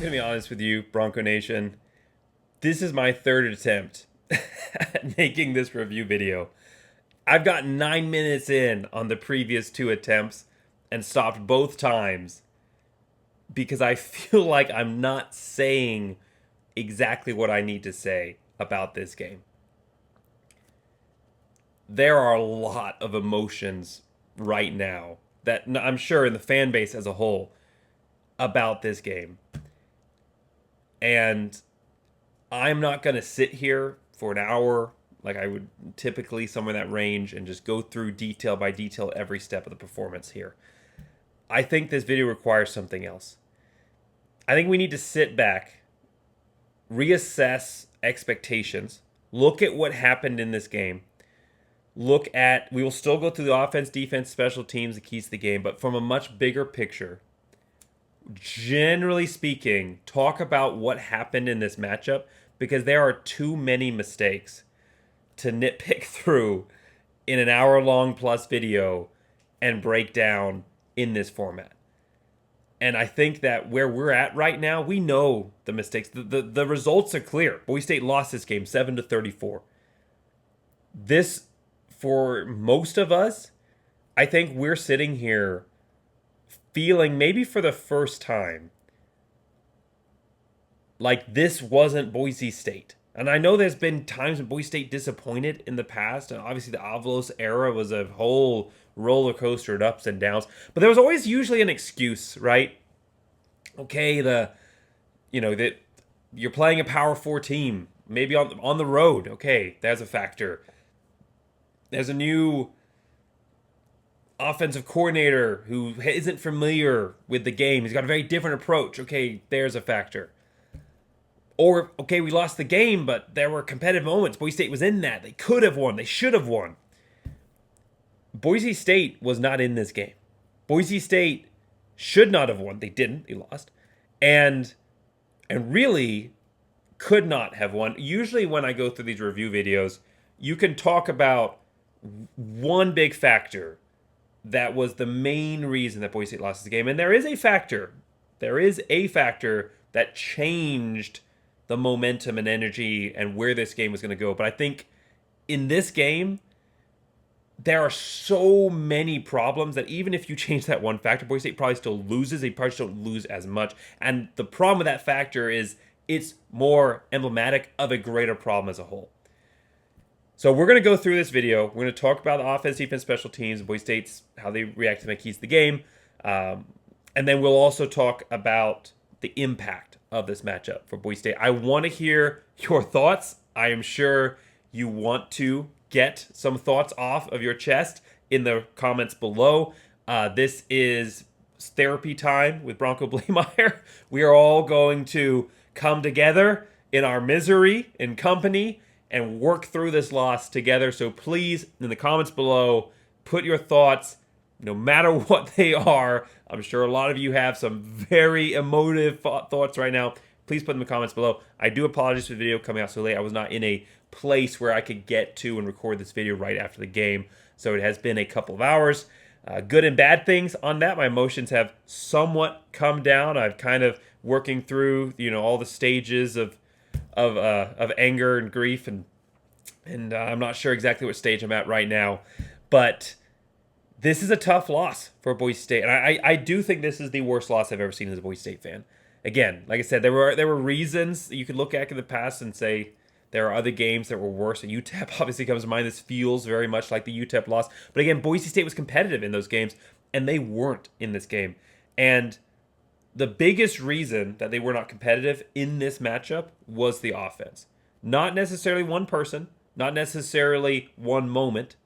going to be honest with you, Bronco Nation. This is my third attempt at making this review video. I've got 9 minutes in on the previous two attempts and stopped both times because I feel like I'm not saying exactly what I need to say about this game. There are a lot of emotions right now that I'm sure in the fan base as a whole about this game. And I'm not going to sit here for an hour like I would typically, somewhere in that range, and just go through detail by detail every step of the performance here. I think this video requires something else. I think we need to sit back, reassess expectations, look at what happened in this game, we will still go through the offense, defense, special teams, the keys to the game, but from a much bigger picture, generally speaking, talk about what happened in this matchup, because there are too many mistakes to nitpick through in an hour-long plus video and break down in this format. And I think that where we're at right now, we know the mistakes. The results are clear. Boise State lost this game 7-34. This, for most of us, I think we're sitting here feeling, maybe for the first time, like this wasn't Boise State. And I know there's been times when Boise State disappointed in the past, and obviously the Avalos era was a whole roller coaster of ups and downs. But there was always usually an excuse, right? Okay, that you're playing a Power 4 team, maybe on the road. Okay, there's a factor. There's a new offensive coordinator who isn't familiar with the game. He's got a very different approach. Okay, there's a factor. Or, okay, we lost the game, but there were competitive moments. Boise State was in that. They could have won. They should have won. Boise State was not in this game. Boise State should not have won. They didn't. They lost. And really could not have won. Usually when I go through these review videos, you can talk about one big factor that was the main reason that Boise State lost this game. And there is a factor. There is a factor that changed the momentum and energy and where this game was going to go. But I think in this game, there are so many problems that even if you change that one factor, Boise State probably still loses. They probably don't lose as much. And the problem with that factor is it's more emblematic of a greater problem as a whole. So we're going to go through this video. We're going to talk about the offense, defense, special teams, Boise State's, how they react to the keys to the game. And then we'll also talk about the impact of this matchup for Boise State. I want to hear your thoughts. I am sure you want to get some thoughts off of your chest in the comments below. This is therapy time with Bronco Bleemeyer. We are all going to come together in our misery and company and work through this loss together. So please, in the comments below, put your thoughts, no matter what they are. I'm sure a lot of you have some very emotive thoughts right now. Please put them in the comments below. I do apologize for the video coming out so late. I was not in a place where I could get to and record this video right after the game. So it has been a couple of hours. Good and bad things on that. My emotions have somewhat come down. I've kind of working through, all the stages of anger and grief, and I'm not sure exactly what stage I'm at right now. But this is a tough loss for Boise State, and I do think this is the worst loss I've ever seen as a Boise State fan. Again, like I said, there were reasons you could look at in the past and say there are other games that were worse. And UTEP obviously comes to mind. This feels very much like the UTEP loss. But again, Boise State was competitive in those games, and they weren't in this game. And the biggest reason that they were not competitive in this matchup was the offense. Not necessarily one person, not necessarily one moment,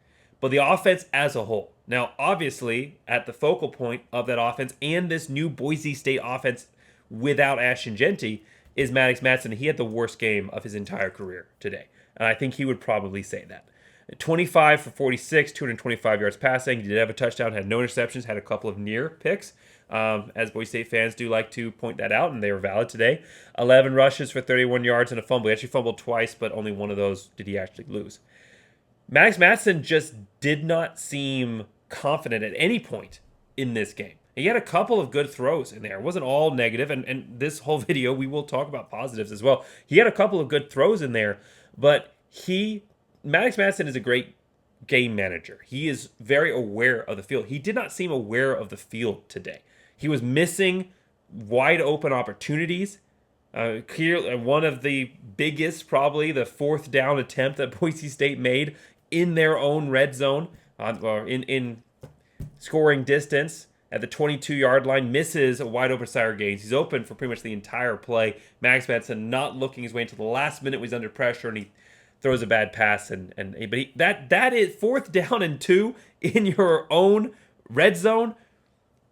but the offense as a whole. Now, obviously, at the focal point of that offense and this new Boise State offense without Ashton Jeanty is Maddox Madsen. He had the worst game of his entire career today. And I think he would probably say that. 25 for 46, 225 yards passing. He did have a touchdown, had no interceptions, had a couple of near picks. As Boise State fans do like to point that out, and they were valid today. 11 rushes for 31 yards and a fumble. He actually fumbled twice, but only one of those did he actually lose. Maddox Madsen just did not seem confident at any point in this game. He had a couple of good throws in there. It wasn't all negative, and this whole video, we will talk about positives as well. He had a couple of good throws in there, but Maddox Madsen is a great game manager. He is very aware of the field. He did not seem aware of the field today. He was missing wide open opportunities. One of the biggest, probably the 4th down attempt that Boise State made in their own red zone, in scoring distance at the 22-yard line, misses a wide open Sire Gaines. He's open for pretty much the entire play. Maddox Madsen not looking his way until the last minute when he's under pressure, and he throws a bad pass. That is 4th down and 2 in your own red zone.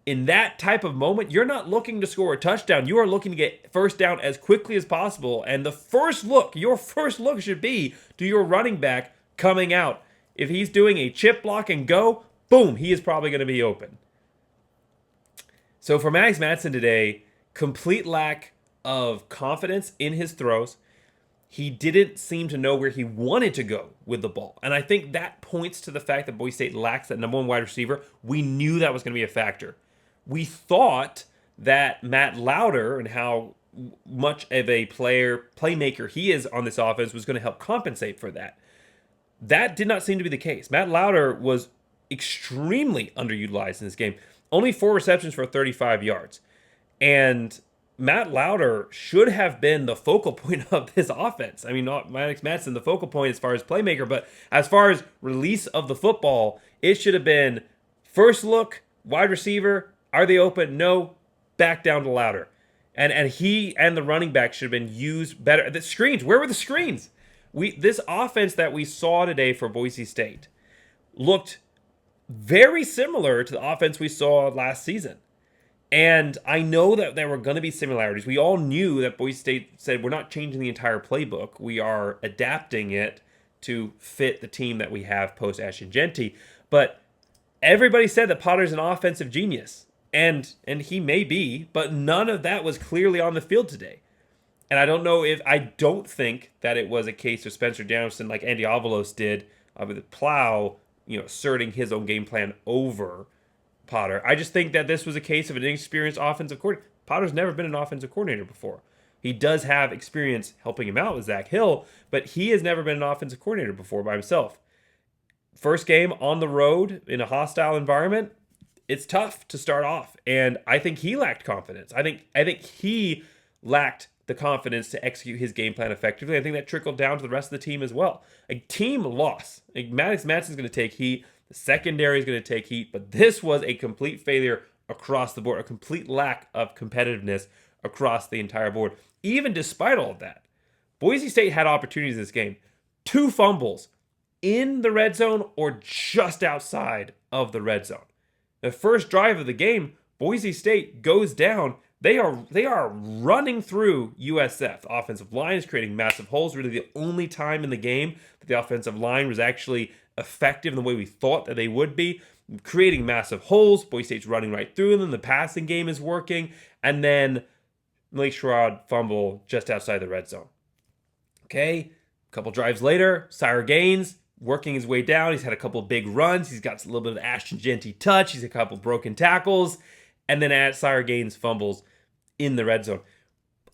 In that type of moment, you're not looking to score a touchdown. You are looking to get first down as quickly as possible. And your first look should be to your running back coming out. If he's doing a chip block and go, boom, he is probably going to be open. So for Maddox Madsen today, complete lack of confidence in his throws. He didn't seem to know where he wanted to go with the ball. And I think that points to the fact that Boise State lacks that number 1 wide receiver. We knew that was going to be a factor. We thought that Matt Lauder and how much of a playmaker he is on this offense was going to help compensate for that. That did not seem to be the case. Matt Lauder was extremely underutilized in this game. Only 4 receptions for 35 yards. And Matt Lauder should have been the focal point of this offense. I mean, not Maddox Madsen, the focal point as far as playmaker, but as far as release of the football, it should have been first look, wide receiver, are they open? No, back down to Lauder. And he and the running back should have been used better. The screens, where were the screens? This offense that we saw today for Boise State looked very similar to the offense we saw last season. And I know that there were going to be similarities. We all knew that Boise State said, we're not changing the entire playbook. We are adapting it to fit the team that we have post Ashton-Jeanty. But everybody said that Potter's an offensive genius. And he may be, but none of that was clearly on the field today. And I don't think that it was a case of Spencer Danielson like Andy Avalos did with Plow, asserting his own game plan over Potter. I just think that this was a case of an inexperienced offensive coordinator. Potter's never been an offensive coordinator before. He does have experience helping him out with Zach Hill, but he has never been an offensive coordinator before by himself. First game on the road in a hostile environment, it's tough to start off, and I think he lacked confidence. I think he lacked the confidence to execute his game plan effectively. I think that trickled down to the rest of the team as well. A team loss. Maddox Madsen's going to take heat. The secondary is going to take heat, but this was a complete failure across the board, a complete lack of competitiveness across the entire board. Even despite all of that, Boise State had opportunities in this game. 2 fumbles in the red zone or just outside of the red zone. The first drive of the game, Boise State goes down. They are running through USF. The offensive line is creating massive holes. Really the only time in the game that the offensive line was actually effective in the way we thought that they would be, creating massive holes. Boise State's running right through them. The passing game is working. And then Malik Sherrod fumble just outside the red zone. Okay, a couple drives later, Sire Gaines working his way down. He's had a couple of big runs. He's got a little bit of Ashton-Jeanty touch. He's a couple broken tackles. And then Sire Gaines fumbles in the red zone.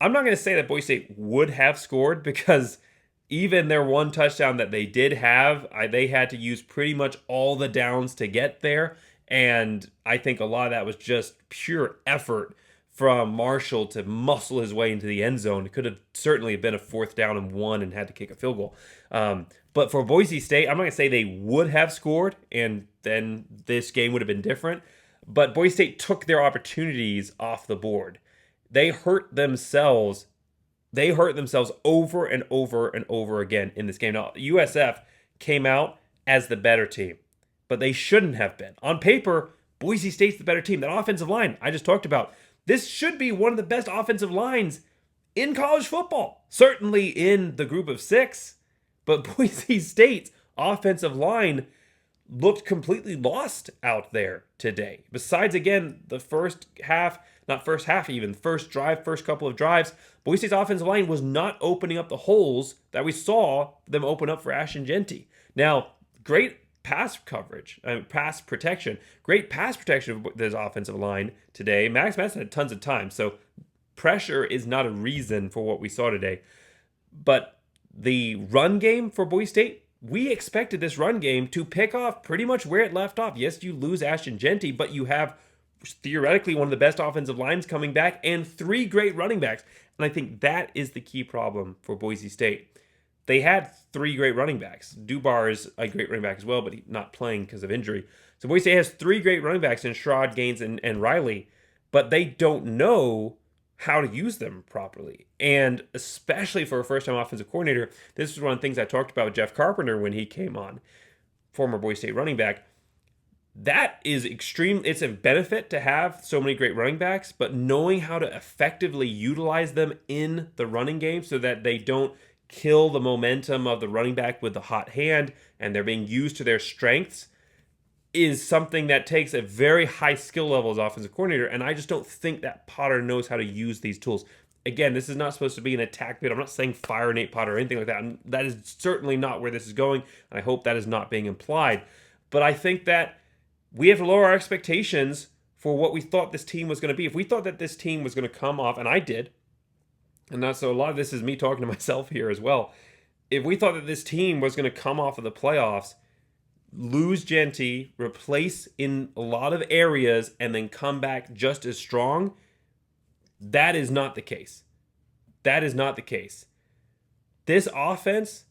I'm not going to say that Boise State would have scored because even their one touchdown that they did have, they had to use pretty much all the downs to get there. And I think a lot of that was just pure effort from Marshall to muscle his way into the end zone. It could have certainly been a 4th down and 1 and had to kick a field goal. But for Boise State, I'm not going to say they would have scored and then this game would have been different. But Boise State took their opportunities off the board. They hurt themselves over and over and over again in this game. Now, USF came out as the better team, but they shouldn't have been. On paper, Boise State's the better team. That offensive line I just talked about, this should be one of the best offensive lines in college football. Certainly in the group of 6, but Boise State's offensive line looked completely lost out there today. Besides, again, the first couple of drives, Boise State's offensive line was not opening up the holes that we saw them open up for Ashton-Jeanty. Now, great pass coverage, pass protection. Great pass protection of this offensive line today. Max Madsen had tons of time, so pressure is not a reason for what we saw today. But the run game for Boise State, we expected this run game to pick off pretty much where it left off. Yes, you lose Ashton Jeanty, but you have theoretically one of the best offensive lines coming back and 3 great running backs. And I think that is the key problem for Boise State. They had 3 great running backs. Dubar is a great running back as well, but he's not playing because of injury. So Boise State has 3 great running backs in Sherrod, Gaines, and Riley, but they don't know how to use them properly. And especially for a first-time offensive coordinator, this is one of the things I talked about with Jeff Carpenter when he came on, former Boise State running back. That is extreme. It's a benefit to have so many great running backs, but knowing how to effectively utilize them in the running game so that they don't kill the momentum of the running back with the hot hand and they're being used to their strengths is something that takes a very high skill level as offensive coordinator, and I just don't think that Potter knows how to use these tools. Again, this is not supposed to be an attack bid. I'm not saying fire Nate Potter or anything like that. That is certainly not where this is going, and I hope that is not being implied. But I think that we have to lower our expectations for what we thought this team was going to be. If we thought that this team was going to come off, and I did, and so a lot of this is me talking to myself here as well. If we thought that this team was going to come off of the playoffs, lose Jeanty, replace in a lot of areas, and then come back just as strong, that is not the case. That is not the case. This offense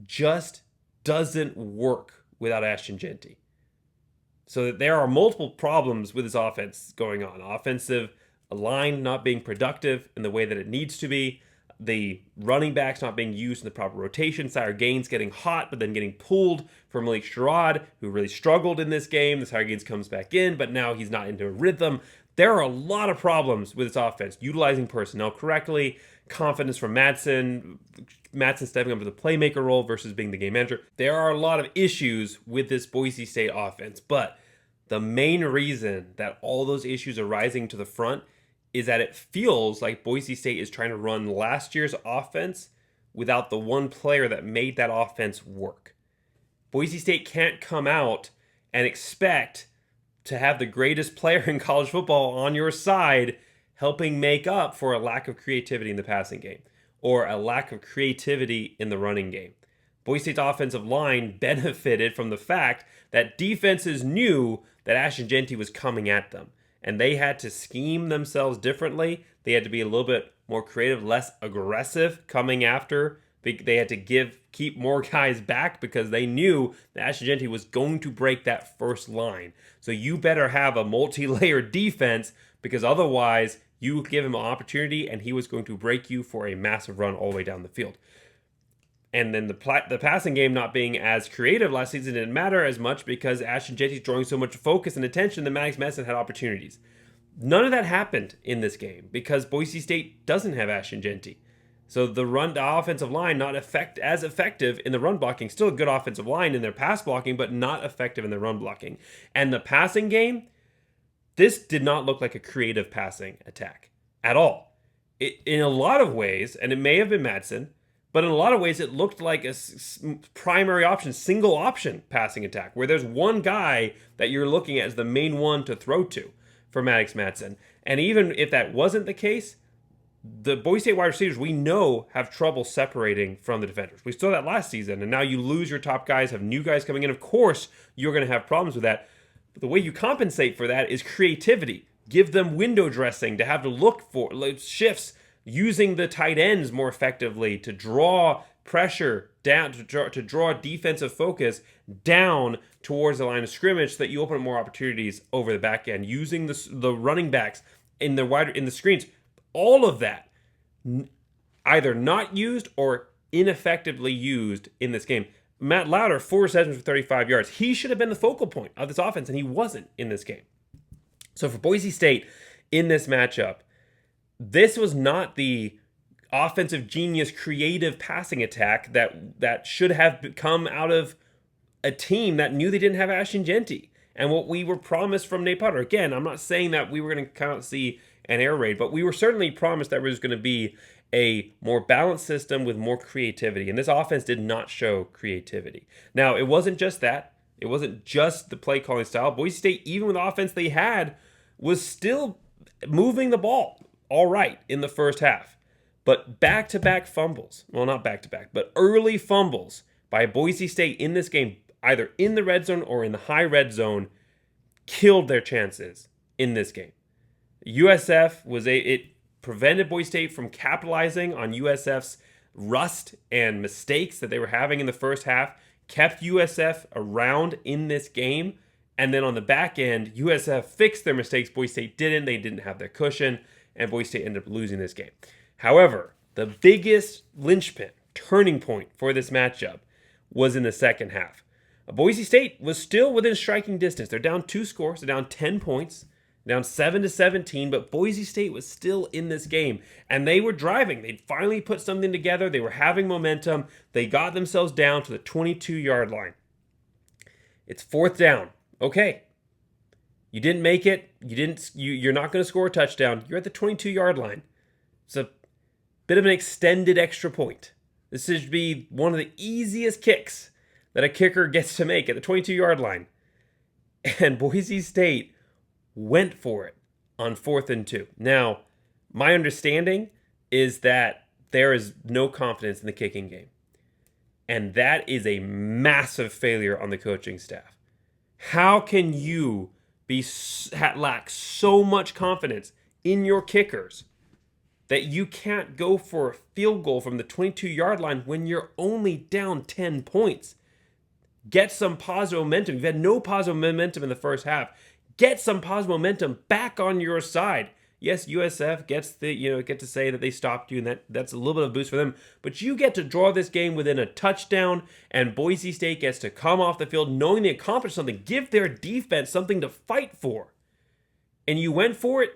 just doesn't work without Ashton Jeanty. So there are multiple problems with this offense going on. Offensive line not being productive in the way that it needs to be. The running backs not being used in the proper rotation. Sire Gaines getting hot, but then getting pulled from Malik Sherrod, who really struggled in this game. The Sire Gaines comes back in, but now he's not into a rhythm. There are a lot of problems with this offense. Utilizing personnel correctly, confidence from Madsen stepping up to the playmaker role versus being the game manager. There are a lot of issues with this Boise State offense, but the main reason that all those issues are rising to the front is that it feels like Boise State is trying to run last year's offense without the one player that made that offense work. Boise State can't come out and expect to have the greatest player in college football on your side helping make up for a lack of creativity in the passing game or a lack of creativity in the running game. Boise State's offensive line benefited from the fact that defenses knew that Ashton Jeanty was coming at them, and they had to scheme themselves differently. They had to be a little bit more creative, less aggressive coming after. They had to keep more guys back because they knew that Ashton Jeanty was going to break that first line. So you better have a multi-layered defense because otherwise you give him an opportunity and he was going to break you for a massive run all the way down the field. And then the passing game not being as creative last season didn't matter as much because Ashton Jeanty's drawing so much focus and attention that Max Madsen had opportunities. None of that happened in this game because Boise State doesn't have Ashton Jeanty. So the offensive line not as effective in the run blocking. Still a good offensive line in their pass blocking, but not effective in their run blocking. And the passing game, this did not look like a creative passing attack at all. In a lot of ways, and it may have been Madsen, but in a lot of ways, it looked like a primary option, single option passing attack, where there's one guy that you're looking at as the main one to throw to for Maddox Madsen. And even if that wasn't the case, the Boise State wide receivers, we know, have trouble separating from the defenders. We saw that last season, and now you lose your top guys, have new guys coming in. Of course, you're going to have problems with that. But the way you compensate for that is creativity. Give them window dressing to have to look for shifts, using the tight ends more effectively to draw pressure down, to draw defensive focus down towards the line of scrimmage so that you open up more opportunities over the back end, using the running backs in the screens. All of that either not used or ineffectively used in this game. Matt Lauder, 4 receptions for 35 yards. He should have been the focal point of this offense, and he wasn't in this game. So for Boise State in this matchup, this was not the offensive genius, creative passing attack that should have come out of a team that knew they didn't have Ashton Jeanty and what we were promised from Nate Potter. Again, I'm not saying that we were going to come out and see an air raid, but we were certainly promised that there was going to be a more balanced system with more creativity, and this offense did not show creativity. Now, it wasn't just that. It wasn't just the play calling style. Boise State, even with the offense they had, was still moving the ball all right in the first half. But back-to-back fumbles, well, not back-to-back, but early fumbles by Boise State in this game, either in the red zone or in the high red zone, killed their chances in this game. USF it prevented Boise State from capitalizing on USF's rust and mistakes that they were having in the first half, kept USF around in this game, and then on the back end, USF fixed their mistakes. Boise State didn't. They didn't have their cushion, and Boise State ended up losing this game. However, the biggest linchpin, turning point for this matchup was in the second half. Boise State was still within striking distance. They're down 2 scores. They're down 10 points, down 7-17, but Boise State was still in this game, and they were driving. They'd finally put something together. They were having momentum. They got themselves down to the 22-yard line. It's 4th down. Okay. You didn't make it. You're not going to score a touchdown. You're at the 22-yard line. It's a bit of an extended extra point. This should be one of the easiest kicks that a kicker gets to make at the 22-yard line. And Boise State went for it on 4th and 2. Now, my understanding is that there is no confidence in the kicking game. And that is a massive failure on the coaching staff. How can you lack so much confidence in your kickers that you can't go for a field goal from the 22-yard line when you're only down 10 points? Get some positive momentum. You've had no positive momentum in the first half. Get some positive momentum back on your side. Yes, USF gets to say that they stopped you, and that's a little bit of a boost for them. But you get to draw this game within a touchdown, and Boise State gets to come off the field knowing they accomplished something. Give their defense something to fight for. And you went for it,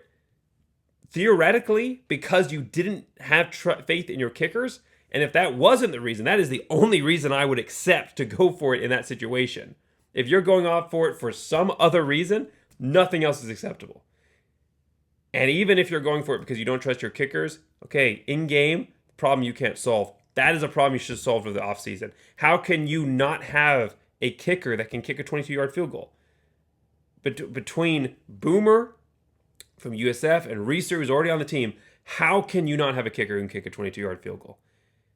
theoretically, because you didn't have faith in your kickers. And if that wasn't the reason, that is the only reason I would accept to go for it in that situation. If you're going off for it for some other reason, nothing else is acceptable. And even if you're going for it because you don't trust your kickers, okay, in-game, problem you can't solve. That is a problem you should solve for the offseason. How can you not have a kicker that can kick a 22-yard field goal? Between Boomer from USF and Reeser, who's already on the team, how can you not have a kicker who can kick a 22-yard field goal?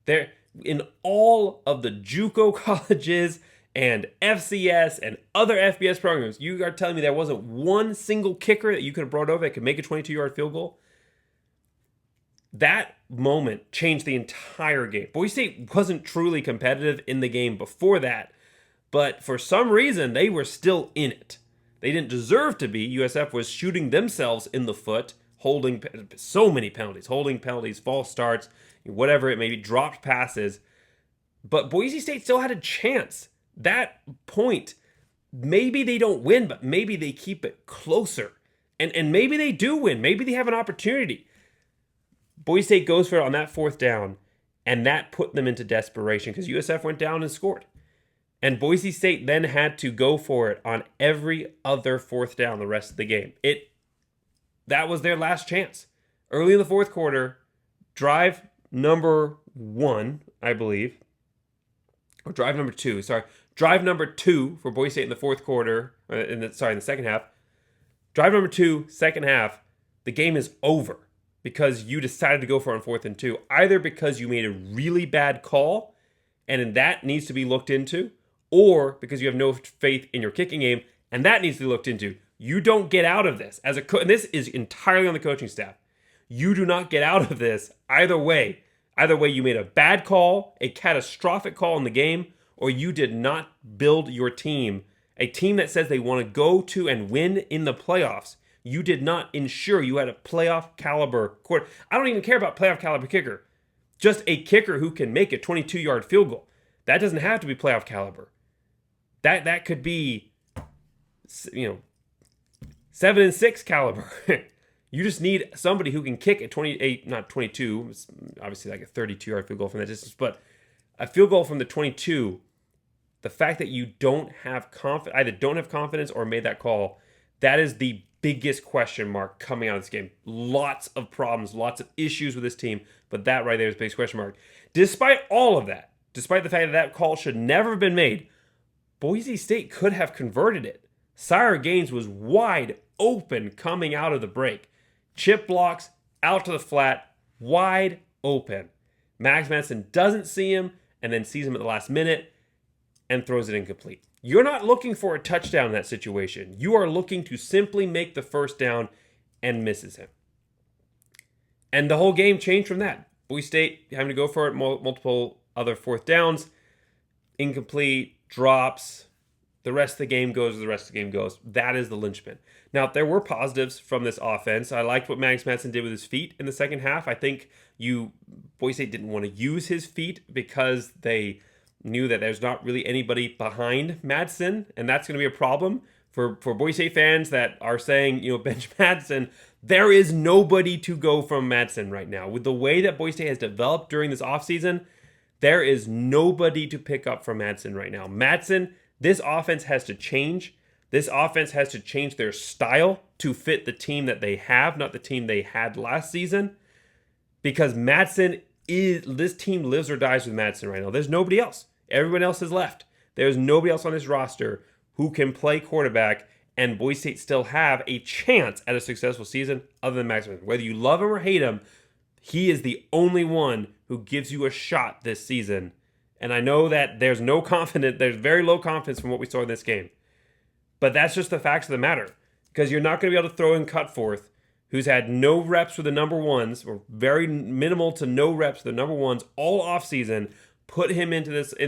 There, in all of the JUCO colleges and FCS and other FBS programs, you are telling me there wasn't one single kicker that you could have brought over that could make a 22-yard field goal? That moment changed the entire game. Boise State wasn't truly competitive in the game before that, but for some reason, they were still in it. They didn't deserve to be. USF was shooting themselves in the foot, holding so many penalties, holding penalties, false starts, whatever it may be, dropped passes. But Boise State still had a chance. That point, maybe they don't win, but maybe they keep it closer. And maybe they do win. Maybe they have an opportunity. Boise State goes for it on that 4th down, and that put them into desperation because USF went down and scored. And Boise State then had to go for it on every other 4th down the rest of the game. That was their last chance. Early in the 4th quarter, drive number 1, I believe, or drive number 2, drive number 2 for Boise State in the 4th quarter, in the second half. Drive number 2, second half, the game is over because you decided to go for it on 4th and 2, either because you made a really bad call and that needs to be looked into, or because you have no faith in your kicking game and that needs to be looked into. You don't get out of this and this is entirely on the coaching staff. You do not get out of this either way. Either way, you made a bad call, a catastrophic call in the game, or you did not build your team, a team that says they want to go to and win in the playoffs. You did not ensure you had a playoff caliber quarter. I don't even care about playoff caliber kicker. Just a kicker who can make a 22-yard field goal. That doesn't have to be playoff caliber. That could be, 7-6 caliber. You just need somebody who can kick at 28, not 22, it's obviously like a 32-yard field goal from that distance, but a field goal from the 22, the fact that you either don't have confidence or made that call, that is the biggest question mark coming out of this game. Lots of problems, lots of issues with this team, but that right there is the biggest question mark. Despite all of that, despite the fact that call should never have been made, Boise State could have converted it. Sire Gaines was wide open coming out of the break. Chip blocks out to the flat, wide open. Max Madsen doesn't see him and then sees him at the last minute and throws it incomplete. You're not looking for a touchdown in that situation. You are looking to simply make the first down and misses him. And the whole game changed from that. Boise State having to go for it, multiple other fourth downs, incomplete, drops. The rest of the game goes as the rest of the game goes. That is the linchpin. Now, there were positives from this offense. I liked what Max Madsen did with his feet in the second half. I think Boise State didn't want to use his feet because they knew that there's not really anybody behind Madsen, and that's going to be a problem for Boise State fans that are saying, bench Madsen. There is nobody to go from Madsen right now. With the way that Boise State has developed during this offseason, there is nobody to pick up from Madsen right now. Madsen, this offense has to change. This offense has to change their style to fit the team that they have, not the team they had last season. Because this team lives or dies with Madsen right now. There's nobody else. Everyone else has left. There's nobody else on this roster who can play quarterback, and Boise State still have a chance at a successful season other than Max Madsen. Whether you love him or hate him, he is the only one who gives you a shot this season. And I know that there's very low confidence from what we saw in this game. But that's just the facts of the matter. Because you're not going to be able to throw in Cutforth, who's had no reps with the number ones, or very minimal to no reps with the number ones all offseason, put him in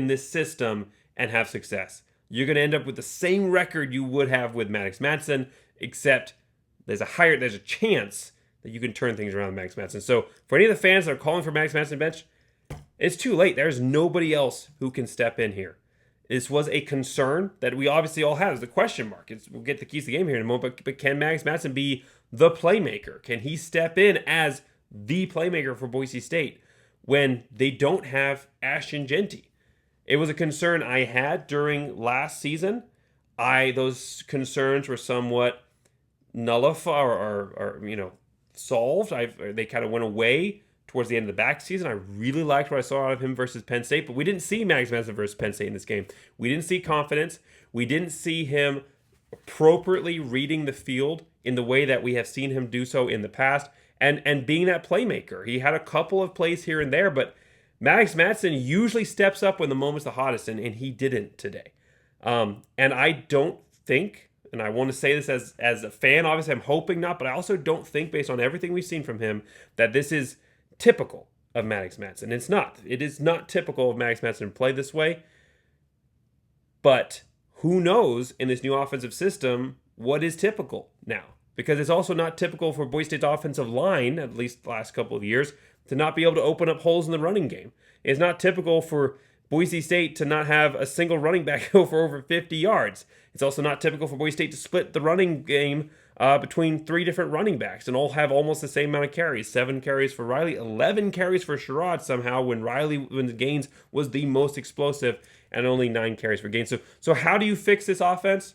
this system and have success. You're going to end up with the same record you would have with Max Madsen, except there's a chance that you can turn things around with Max Madsen. So for any of the fans that are calling for Max Madsen bench, it's too late. There's nobody else who can step in here. This was a concern that we obviously all have. It's a question mark. We'll get the keys to the game here in a moment, but can Max Madsen be the playmaker? Can he step in as the playmaker for Boise State when they don't have Ashton Jeanty? It was a concern I had during last season. Those concerns were somewhat nullified or solved. They kind of went away towards the end of the back season. I really liked what I saw out of him versus Penn State, but we didn't see Max Madsen versus Penn State in this game. We didn't see confidence. We didn't see him appropriately reading the field in the way that we have seen him do so in the past and being that playmaker. He had a couple of plays here and there, but Max Madsen usually steps up when the moment's the hottest, and he didn't today. And I don't think, and I want to say this as a fan, obviously I'm hoping not, but I also don't think, based on everything we've seen from him, that this is typical of Max Madsen. It's not. It is not typical of Max Madsen to play this way. But who knows in this new offensive system what is typical now? Because it's also not typical for Boise State's offensive line, at least the last couple of years, to not be able to open up holes in the running game. It's not typical for Boise State to not have a single running back go for over 50 yards. It's also not typical for Boise State to split the running game between three different running backs and all have almost the same amount of carries. 7 carries for Riley, 11 carries for Sherrod somehow when Gaines was the most explosive, and only 9 carries for Gaines. So how do you fix this offense?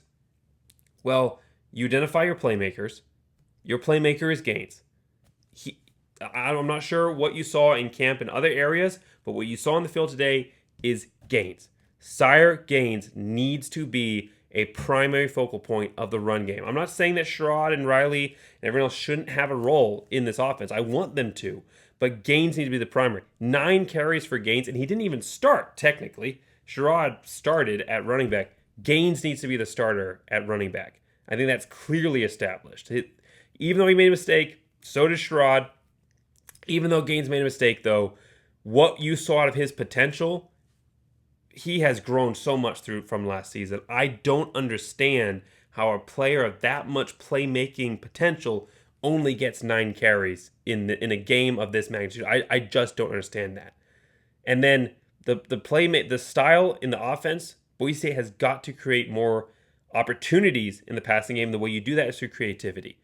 Well, you identify your playmakers. Your playmaker is Gaines. I'm not sure what you saw in camp in other areas, but what you saw on the field today is Gaines. Sire Gaines needs to be a primary focal point of the run game. I'm not saying that Sherrod and Riley and everyone else shouldn't have a role in this offense. I want them to, but Gaines needs to be the primary. 9 carries for Gaines, and he didn't even start, technically. Sherrod started at running back. Gaines needs to be the starter at running back. I think that's clearly established. Even though he made a mistake, so did Sherrod. Even though Gaines made a mistake, though, what you saw out of his potential, he has grown so much from last season. I don't understand how a player of that much playmaking potential only gets 9 carries in a game of this magnitude. I just don't understand that. And then the style in the offense, Boise State has got to create more opportunities in the passing game. The way you do that is through creativity.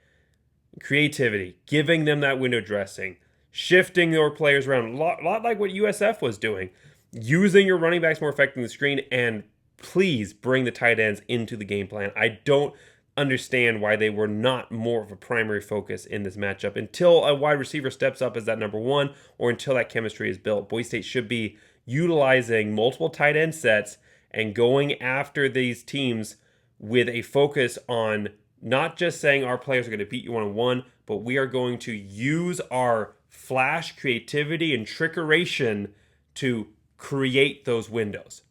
Giving them that window dressing, shifting your players around, a lot like what USF was doing, using your running backs more effectively in the screen, and please bring the tight ends into the game plan. I don't understand why they were not more of a primary focus in this matchup until a wide receiver steps up as that number one, or until that chemistry is built. Boise State should be utilizing multiple tight end sets and going after these teams with a focus on not just saying our players are going to beat you one-on-one, but we are going to use our flash creativity and trickeration to create those windows.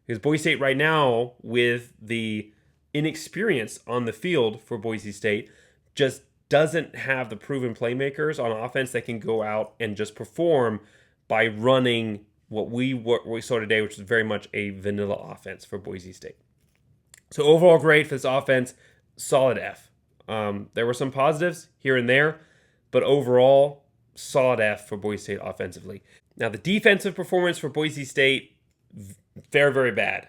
Because Boise State right now, with the inexperience on the field for Boise State, just doesn't have the proven playmakers on offense that can go out and just perform by running what we saw today, which is very much a vanilla offense for Boise State. So overall grade for this offense, solid F. There were some positives here and there, but overall, solid F for Boise State offensively. Now, the defensive performance for Boise State, very, very bad.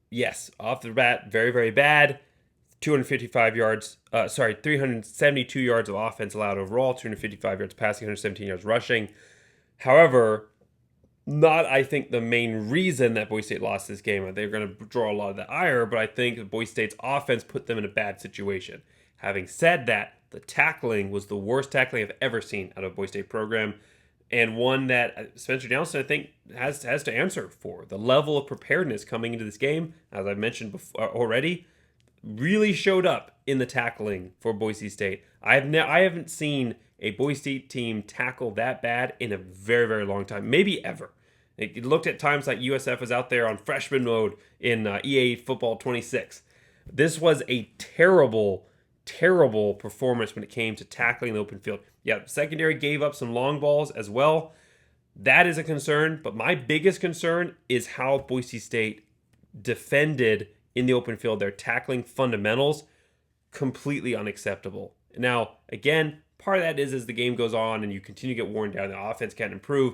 Yes, off the bat, very, very bad. 372 yards of offense allowed overall, 255 yards passing, 117 yards rushing. However, not, I think, the main reason that Boise State lost this game. They're going to draw a lot of the ire, but I think Boise State's offense put them in a bad situation. Having said that, the tackling was the worst tackling I've ever seen out of a Boise State program, and one that Spencer Johnson, I think, has to answer for. The level of preparedness coming into this game, as I mentioned before already, really showed up in the tackling for Boise State. I haven't seen a Boise State team tackle that bad in a very, very long time, maybe ever. It looked at times like USF was out there on freshman mode in EA Football 26. This was a terrible, terrible performance when it came to tackling the open field. Yeah, secondary gave up some long balls as well. That is a concern, but my biggest concern is how Boise State defended in the open field. Their tackling fundamentals, completely unacceptable. Now, again, part of that is as the game goes on and you continue to get worn down, the offense can't improve,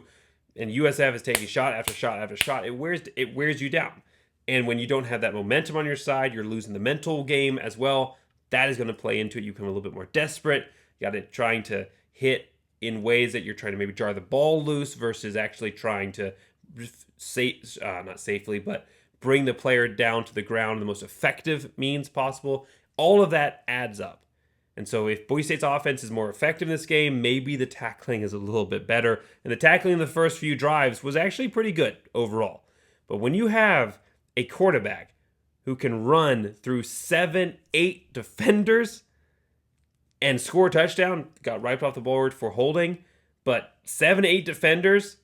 and USF is taking shot after shot after shot. It wears you down. And when you don't have that momentum on your side, you're losing the mental game as well. That is going to play into it. You become a little bit more desperate. You got to trying to hit in ways that you're trying to maybe jar the ball loose versus actually trying to not safely, but bring the player down to the ground in the most effective means possible. All of that adds up. And so if Boise State's offense is more effective in this game, maybe the tackling is a little bit better. And the tackling in the first few drives was actually pretty good overall. But when you have a quarterback who can run through 7-8 defenders and score a touchdown, got wiped off the board for holding, but 7-8 defenders,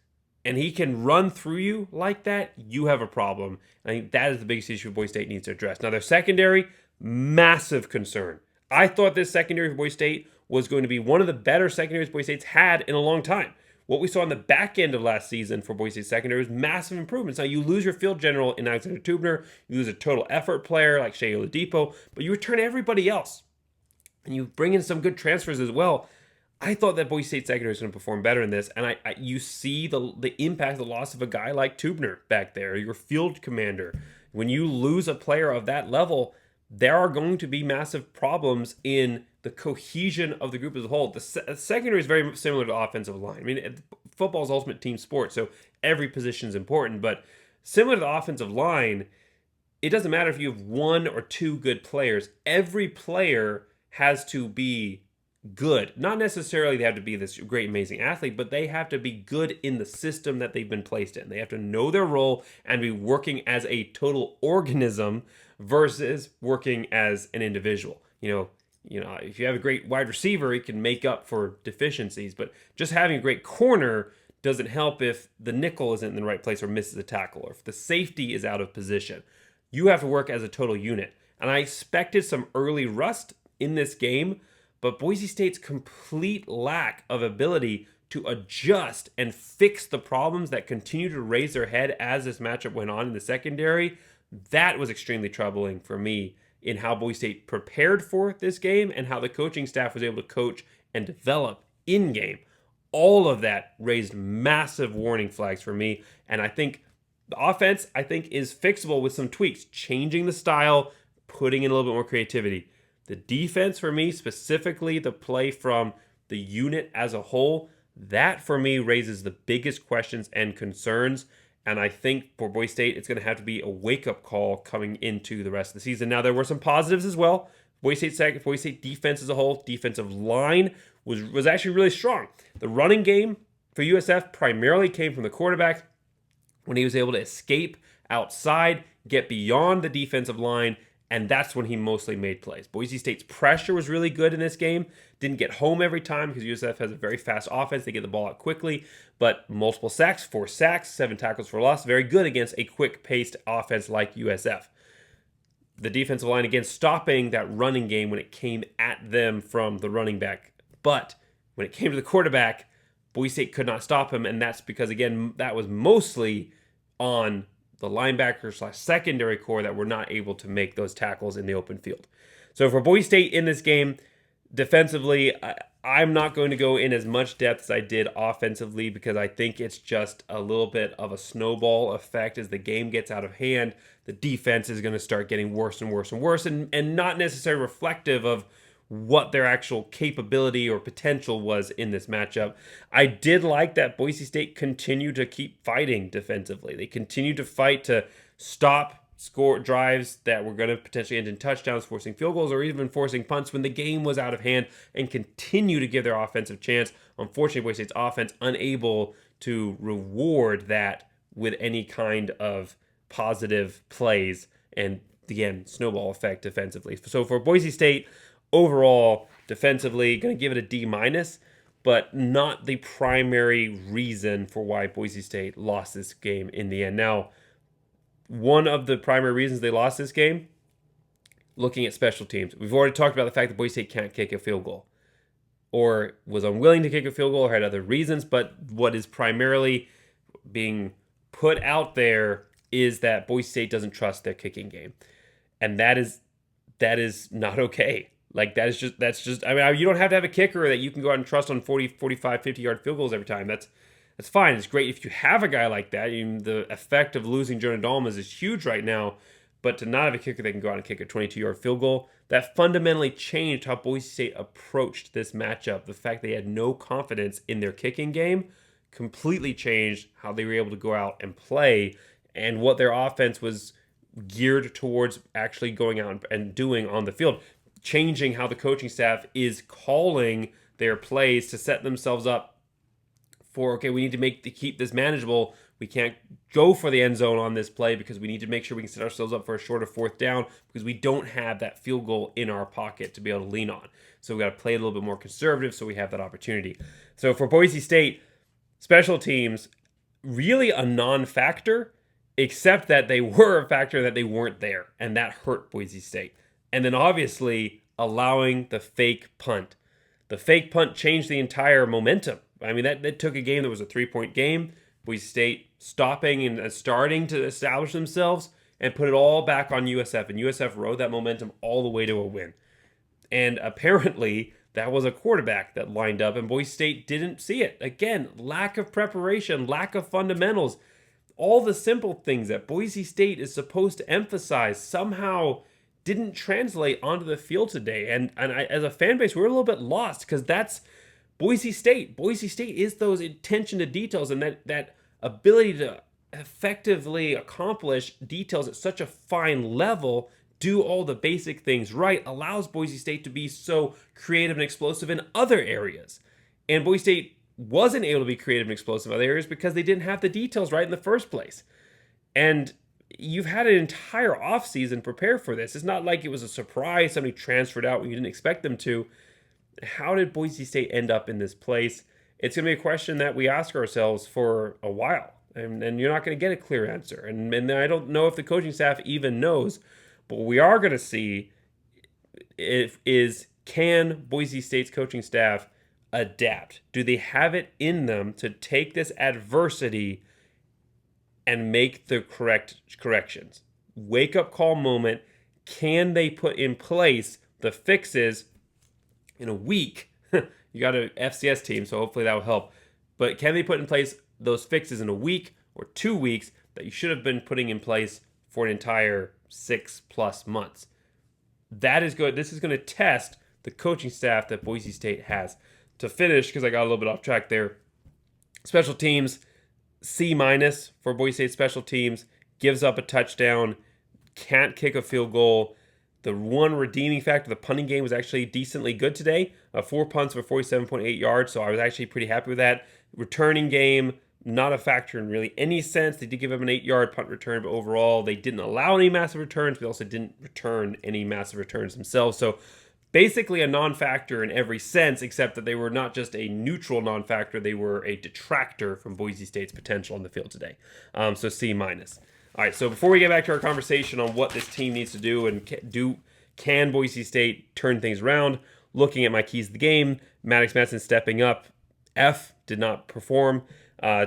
and he can run through you like that, you have a problem. I think that is the biggest issue Boise State needs to address. Now, their secondary, massive concern. I thought this secondary for Boise State was going to be one of the better secondaries Boise State's had in a long time. What we saw in the back end of last season for Boise State secondary was massive improvements. Now, you lose your field general in Alexander Tubner, you lose a total effort player like Shea Oladipo, but you return everybody else. And you bring in some good transfers as well. I thought that Boise State secondary was going to perform better in this, and you see the impact, the loss of a guy like Tubner back there, your field commander. When you lose a player of that level, there are going to be massive problems in the cohesion of the group as a whole. The secondary is very similar to the offensive line. I mean, football is ultimate team sport, so every position is important. But similar to the offensive line, it doesn't matter if you have one or two good players. Every player has to be good. Not necessarily they have to be this great, amazing athlete, but they have to be good in the system that they've been placed in. They have to know their role and be working as a total organism versus working as an individual. You know, if you have a great wide receiver, it can make up for deficiencies, but just having a great corner doesn't help if the nickel isn't in the right place or misses a tackle, or if the safety is out of position. You have to work as a total unit. And I expected some early rust in this game, but Boise State's complete lack of ability to adjust and fix the problems that continue to raise their head as this matchup went on in the secondary, that was extremely troubling for me in how Boise State prepared for this game and how the coaching staff was able to coach and develop in-game. All of that raised massive warning flags for me, and I think the offense, is fixable with some tweaks, changing the style, putting in a little bit more creativity. The defense for me, specifically the play from the unit as a whole, that for me raises the biggest questions and concerns. And I think for Boise State, it's going to have to be a wake-up call coming into the rest of the season. Now, there were some positives as well. Boise State defense as a whole, defensive line was actually really strong. The running game for USF primarily came from the quarterback when he was able to escape outside, get beyond the defensive line, and that's when he mostly made plays. Boise State's pressure was really good in this game. Didn't get home every time because USF has a very fast offense. They get the ball out quickly, but multiple sacks, 4 sacks, 7 tackles for loss. Very good against a quick-paced offense like USF. The defensive line, again, stopping that running game when it came at them from the running back. But when it came to the quarterback, Boise State could not stop him, and that's because, again, that was mostly on the linebackers / secondary core that were not able to make those tackles in the open field. So for Boise State in this game, defensively, I'm not going to go in as much depth as I did offensively because I think it's just a little bit of a snowball effect as the game gets out of hand. The defense is going to start getting worse and worse and worse and not necessarily reflective of what their actual capability or potential was in this matchup. I did like that Boise State continued to keep fighting defensively. They continued to fight to stop score drives that were going to potentially end in touchdowns, forcing field goals, or even forcing punts when the game was out of hand, and continue to give their offensive chance. Unfortunately, Boise State's offense unable to reward that with any kind of positive plays, and again, snowball effect defensively. So for Boise State, overall, defensively, going to give it a D-, but not the primary reason for why Boise State lost this game in the end. Now, one of the primary reasons they lost this game, looking at special teams. We've already talked about the fact that Boise State can't kick a field goal, or was unwilling to kick a field goal, or had other reasons, but what is primarily being put out there is that Boise State doesn't trust their kicking game. And that is not okay. Like, that's just, I mean, you don't have to have a kicker that you can go out and trust on 40, 45, 50-yard field goals every time. That's fine. It's great if you have a guy like that. The effect of losing Jonah Dalmas is huge right now, but to not have a kicker that can go out and kick a 22-yard field goal, that fundamentally changed how Boise State approached this matchup. The fact they had no confidence in their kicking game completely changed how they were able to go out and play and what their offense was geared towards actually going out and doing on the field, changing how the coaching staff is calling their plays to set themselves up for, okay, we need to keep this manageable. We can't go for the end zone on this play because we need to make sure we can set ourselves up for a shorter 4th down because we don't have that field goal in our pocket to be able to lean on. So we got to play a little bit more conservative so we have that opportunity. So for Boise State, special teams, really a non-factor, except that they were a factor that they weren't there, and that hurt Boise State. And then obviously allowing the fake punt. The fake punt changed the entire momentum. I mean, that took a game that was a 3-point game. Boise State stopping and starting to establish themselves and put it all back on USF. And USF rode that momentum all the way to a win. And apparently that was a quarterback that lined up, and Boise State didn't see it. Again, lack of preparation, lack of fundamentals. All the simple things that Boise State is supposed to emphasize somehow didn't translate onto the field today. And I, as a fan base, we're a little bit lost because that's Boise State. Boise State is those attention to details and that ability to effectively accomplish details at such a fine level, do all the basic things right, allows Boise State to be so creative and explosive in other areas. And Boise State wasn't able to be creative and explosive in other areas because they didn't have the details right in the first place. And you've had an entire offseason prepare for this. It's not like it was a surprise somebody transferred out when you didn't expect them to. How did Boise State end up in this place? It's going to be a question that we ask ourselves for a while. And you're not going to get a clear answer. And I don't know if the coaching staff even knows. But what we are going to see is can Boise State's coaching staff adapt? Do they have it in them to take this adversity and make the correct corrections? Wake up call moment. Can they put in place the fixes in a week? You got an FCS team, so hopefully that will help. But can they put in place those fixes in a week or 2 weeks that you should have been putting in place for an entire 6+ months? That is good. This is going to test the coaching staff that Boise State has. To finish, because I got a little bit off track there, special teams, C- for Boise State special teams, gives up a touchdown, can't kick a field goal. The one redeeming factor, the punting game was actually decently good today. 4 punts for 47.8 yards, so I was actually pretty happy with that. Returning game, not a factor in really any sense. They did give up an 8-yard punt return, but overall they didn't allow any massive returns. They also didn't return any massive returns themselves. So basically a non-factor in every sense, except that they were not just a neutral non-factor, they were a detractor from Boise State's potential on the field today. So C-. All right, so before we get back to our conversation on what this team needs to do and can Boise State turn things around, looking at my keys of the game, Maddox Madsen stepping up. F, did not perform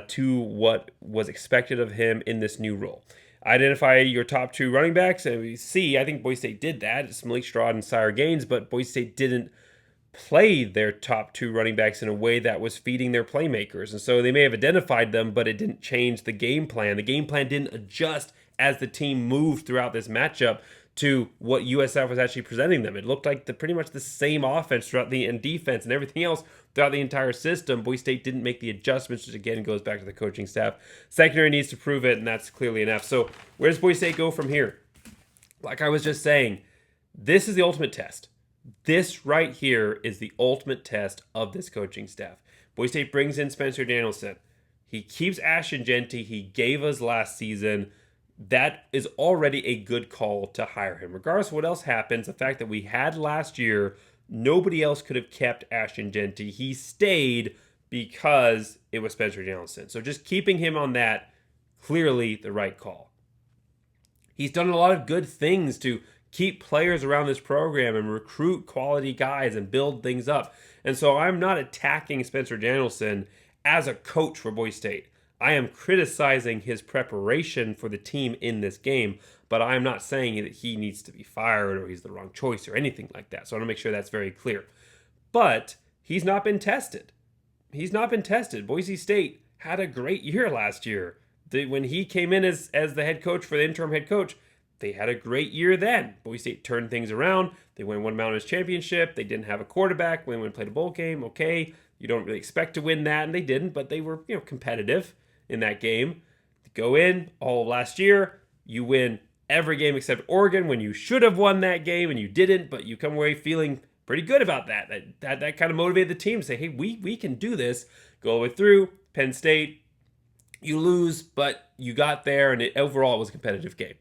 to what was expected of him in this new role. Identify your top 2 running backs. And C, I think Boise State did that. It's Malik Stroud and Sire Gaines, but Boise State didn't play their top 2 running backs in a way that was feeding their playmakers. And so they may have identified them, but it didn't change the game plan. The game plan didn't adjust as the team moved throughout this matchup to what USF was actually presenting them. It looked like pretty much the same offense throughout and defense and everything else throughout the entire system. Boise State didn't make the adjustments, which again goes back to the coaching staff. Secondary needs to prove it, and that's clearly an F. So where does Boise State go from here? Like I was just saying, this is the ultimate test. This right here is the ultimate test of this coaching staff. Boise State brings in Spencer Danielson. He keeps Ashton Jeanty. He gave us last season. That is already a good call to hire him. Regardless of what else happens, the fact that we had last year, nobody else could have kept Ashton Jeanty. He stayed because it was Spencer Danielson. So just keeping him on that, clearly the right call. He's done a lot of good things to keep players around this program and recruit quality guys and build things up. And so I'm not attacking Spencer Danielson as a coach for Boise State. I am criticizing his preparation for the team in this game, but I'm not saying that he needs to be fired or he's the wrong choice or anything like that. So I want to make sure that's very clear. But he's not been tested. He's not been tested. Boise State had a great year last year. When he came in as the head coach for the interim head coach, they had a great year then. Boise State turned things around. They won one Mountain West championship. They didn't have a quarterback. When they played a bowl game, okay, you don't really expect to win that, and they didn't, but they were competitive in that game. Go in all of last year, you win every game except Oregon when you should have won that game and you didn't, but you come away feeling pretty good about that. That kind of motivated the team to say, hey, we can do this. Go all the way through. Penn State, you lose, but you got there, and overall it was a competitive game.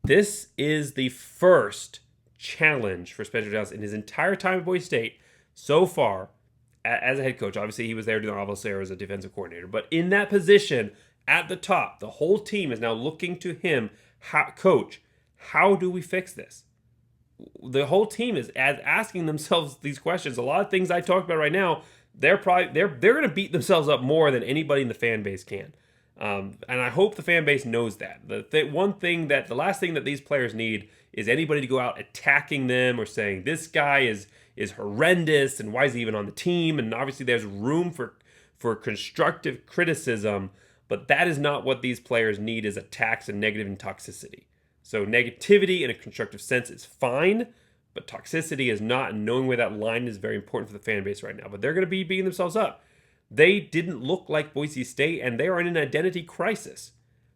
This is the first challenge for Spencer Danielson in his entire time at Boise State so far as a head coach. Obviously, he was there during Alvaro as a defensive coordinator. But in that position, at the top, the whole team is now looking to him, coach, how do we fix this? The whole team is asking themselves these questions. A lot of things I talked about right now, they're going to beat themselves up more than anybody in the fan base can. And I hope the fan base knows that. The last thing that these players need is anybody to go out attacking them or saying this guy is horrendous and why is he even on the team? And obviously there's room for constructive criticism, but that is not what these players need, is attacks and negative and toxicity. So negativity in a constructive sense is fine, but toxicity is not, and knowing where that line is very important for the fan base right now. But they're going to be beating themselves up. They didn't look like Boise State, and they are in an identity crisis.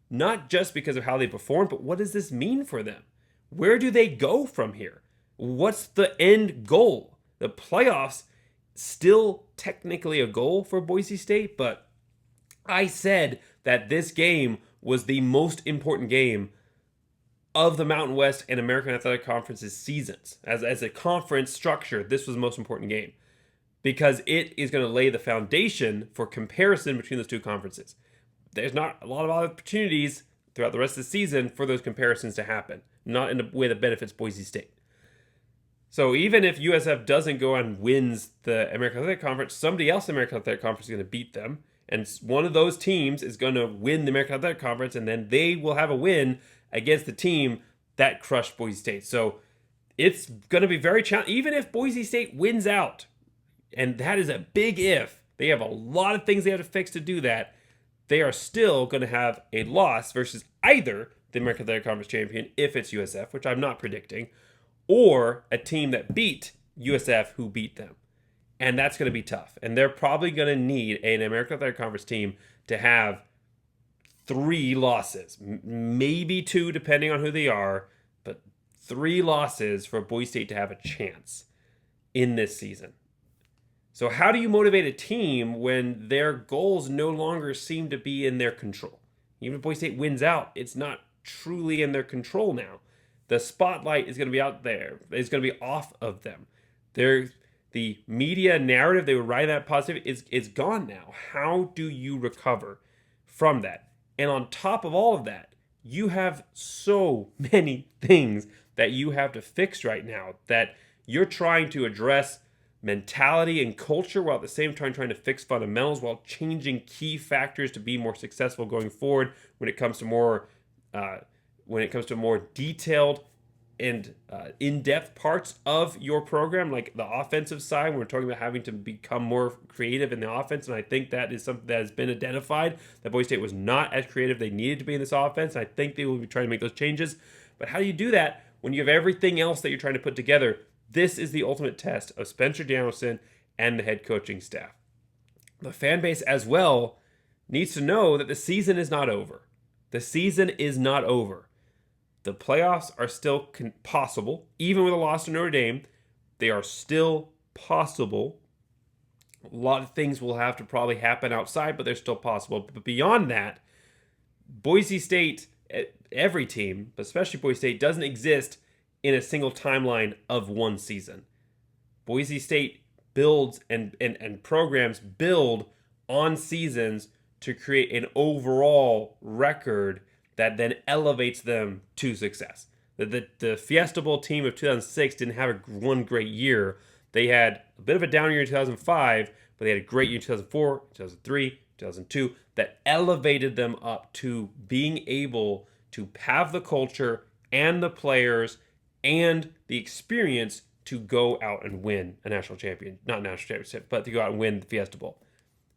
Not just because of how they performed, but what does this mean for them? Where do they go from here? What's the end goal? The playoffs, still technically a goal for Boise State, but I said that this game was the most important game of the Mountain West and American Athletic Conference's seasons. As a conference structure, this was the most important game, because it is going to lay the foundation for comparison between those two conferences. There's not a lot of opportunities throughout the rest of the season for those comparisons to happen, not in a way that benefits Boise State. So even if USF doesn't go and wins the American Athletic Conference, somebody else in the American Athletic Conference is going to beat them, and one of those teams is going to win the American Athletic Conference, and then they will have a win against the team that crushed Boise State. So it's going to be very challenging, even if Boise State wins out. And that is a big if. They have a lot of things they have to fix to do that. They are still going to have a loss versus either the American Athletic Conference champion, if it's USF, which I'm not predicting, or a team that beat USF who beat them. And that's going to be tough. And they're probably going to need an American Athletic Conference team to have 3 losses, maybe 2 depending on who they are, but 3 losses for Boise State to have a chance in this season. So how do you motivate a team when their goals no longer seem to be in their control? Even if Boise State wins out, it's not truly in their control now. The spotlight is going to be out there. It's going to be off of them. The media narrative they were writing that positive is gone now. How do you recover from that? And on top of all of that, you have so many things that you have to fix right now that you're trying to address mentality and culture while at the same time trying to fix fundamentals while changing key factors to be more successful going forward when it comes to more detailed and in-depth parts of your program, like the offensive side, when we're talking about having to become more creative in the offense. And I think that is something that has been identified, that Boise State was not as creative they needed to be in this offense. I think they will be trying to make those changes. But how do you do that when you have everything else that you're trying to put together? This is the ultimate test of Spencer Danielson and the head coaching staff. The fan base as well needs to know that the season is not over. The season is not over. The playoffs are still possible. Even with a loss to Notre Dame, they are still possible. A lot of things will have to probably happen outside, but they're still possible. But beyond that, Boise State, every team, but especially Boise State, doesn't exist in a single timeline of one season. Boise State builds and programs build on seasons to create an overall record that then elevates them to success. The Fiesta Bowl team of 2006 didn't have one great year. They had a bit of a down year in 2005, but they had a great year in 2004, 2003, 2002 that elevated them up to being able to have the culture and the players and the experience to go out and win a national championship, but to go out and win the Fiesta Bowl.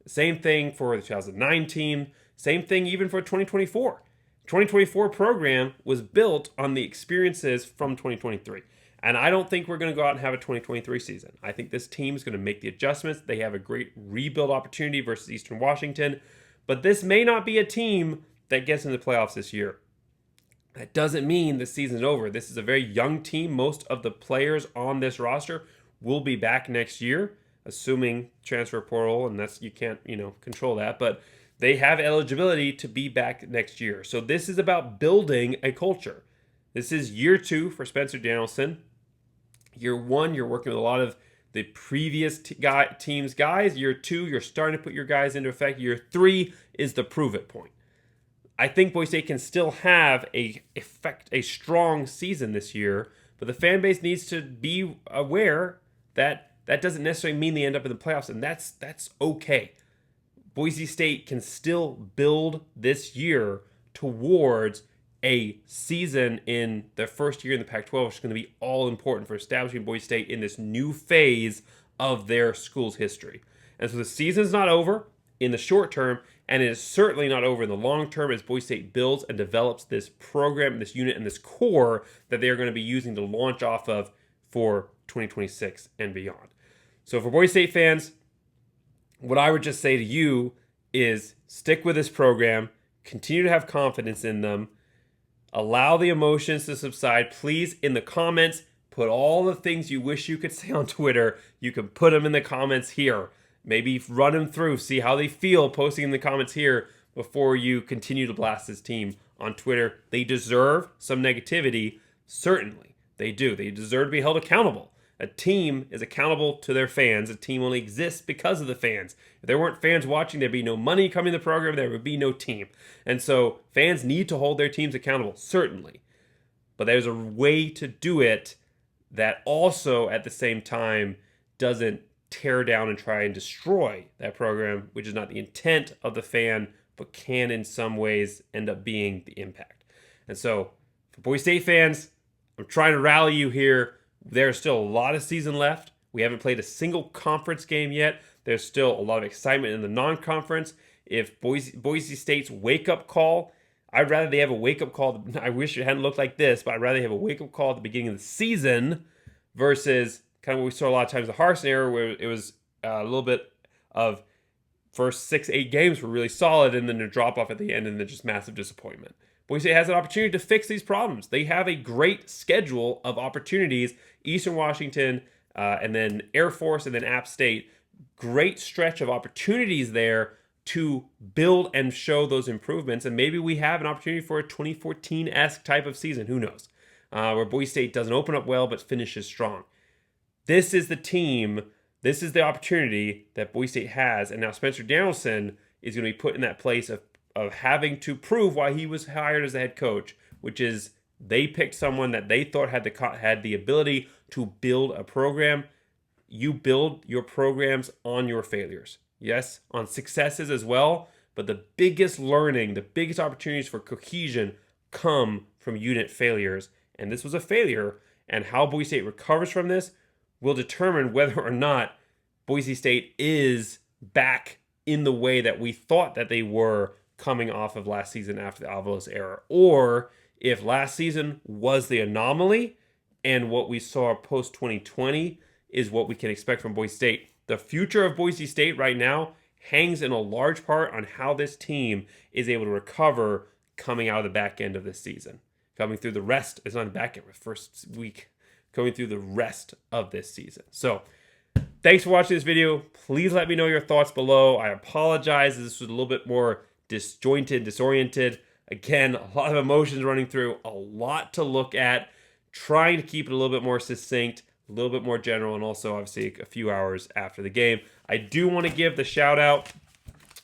Same thing for the 2009 team. Same thing even for 2024. 2024 program was built on the experiences from 2023. And I don't think we're going to go out and have a 2023 season. I think this team is going to make the adjustments. They have a great rebuild opportunity versus Eastern Washington. But this may not be a team that gets in the playoffs this year. That doesn't mean the season's over. This is a very young team. Most of the players on this roster will be back next year, assuming transfer portal, and you can't, control that. But they have eligibility to be back next year. So this is about building a culture. This is year 2 for Spencer Danielson. Year 1, you're working with a lot of the previous team's guys. Year 2, you're starting to put your guys into effect. Year 3 is the prove it point. I think Boise State can still have a strong season this year, but the fan base needs to be aware that that doesn't necessarily mean they end up in the playoffs, and that's okay. Boise State can still build this year towards a season in their first year in the Pac-12, which is going to be all important for establishing Boise State in this new phase of their school's history. And so the season's not over in the short term, and it is certainly not over in the long term as Boise State builds and develops this program, this unit, and this core that they are going to be using to launch off of for 2026 and beyond. So for Boise State fans, what I would just say to you is stick with this program, continue to have confidence in them, allow the emotions to subside. Please, in the comments, put all the things you wish you could say on Twitter. You can put them in the comments here. Maybe run them through, see how they feel posting in the comments here before you continue to blast this team on Twitter. They deserve some negativity. Certainly, they do. They deserve to be held accountable. A team is accountable to their fans. A team only exists because of the fans. If there weren't fans watching, there'd be no money coming to the program. There would be no team. And so fans need to hold their teams accountable, certainly. But there's a way to do it that also at the same time doesn't tear down and try and destroy that program, which is not the intent of the fan, but can in some ways end up being the impact. And so for Boise State fans, I'm trying to rally you here. There's still a lot of season left. We haven't played a single conference game yet. There's still a lot of excitement in the non-conference. If Boise State's wake-up call, I'd rather they have a wake-up call. I wish it hadn't looked like this, but I'd rather they have a wake-up call at the beginning of the season versus kind of what we saw a lot of times the Harsin era, where it was a little bit of first 6-8 games were really solid, and then a drop-off at the end, and then just massive disappointment. Boise State has an opportunity to fix these problems. They have a great schedule of opportunities, Eastern Washington, and then Air Force, and then App State, great stretch of opportunities there to build and show those improvements. And maybe we have an opportunity for a 2014-esque type of season. Who knows? Where Boise State doesn't open up well but finishes strong. This is the team. This is the opportunity that Boise State has. And now Spencer Danielson is going to be put in that place of having to prove why he was hired as the head coach, which is they picked someone that they thought had the ability to build a program. You build your programs on your failures. Yes, on successes as well, but the biggest learning, the biggest opportunities for cohesion come from unit failures. And this was a failure, and how Boise State recovers from this will determine whether or not Boise State is back in the way that we thought that they were coming off of last season after the Avalos era, or if last season was the anomaly and what we saw post 2020 is what we can expect from Boise State. The future of Boise State right now hangs in a large part on how this team is able to recover coming out of the back end of this season. Coming through the rest, it's not the back end, the first week, coming through the rest of this season. So, thanks for watching this video. Please let me know your thoughts below. I apologize. This was a little bit more disjointed, disoriented. Again, a lot of emotions running through, a lot to look at, trying to keep it a little bit more succinct, a little bit more general, and also obviously a few hours after the game. I do want to give the shout out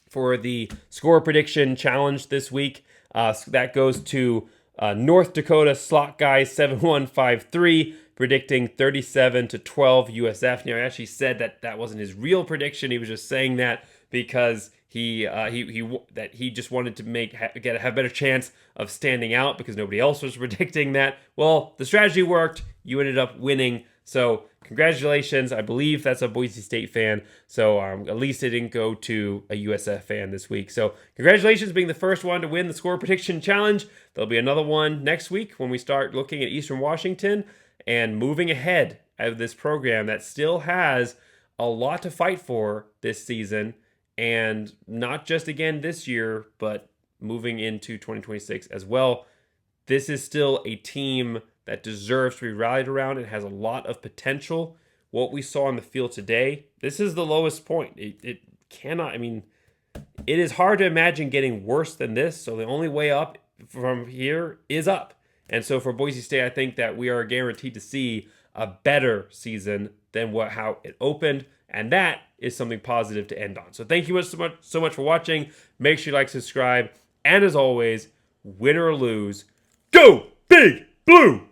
for the score prediction challenge this week. That goes to North Dakota Slot Guy 7153 predicting 37-12 USF. Now, he actually said that wasn't his real prediction. He was just saying that because he just wanted to have a better chance of standing out because nobody else was predicting that. Well, the strategy worked. You ended up winning. So congratulations. I believe that's a Boise State fan. So at least it didn't go to a USF fan this week. So congratulations being the first one to win the score prediction challenge. There'll be another one next week when we start looking at Eastern Washington and moving ahead of this program that still has a lot to fight for this season. And not just again this year, but moving into 2026 as well. This is still a team that deserves to be rallied around. It has a lot of potential. What we saw on the field today, this is the lowest point. It cannot, I mean, it is hard to imagine getting worse than this. So the only way up from here is up. And so for Boise State, I think that we are guaranteed to see a better season than how it opened. And that is something positive to end on. So thank you so much for watching. Make sure you like, subscribe. And as always, win or lose, go Big Blue!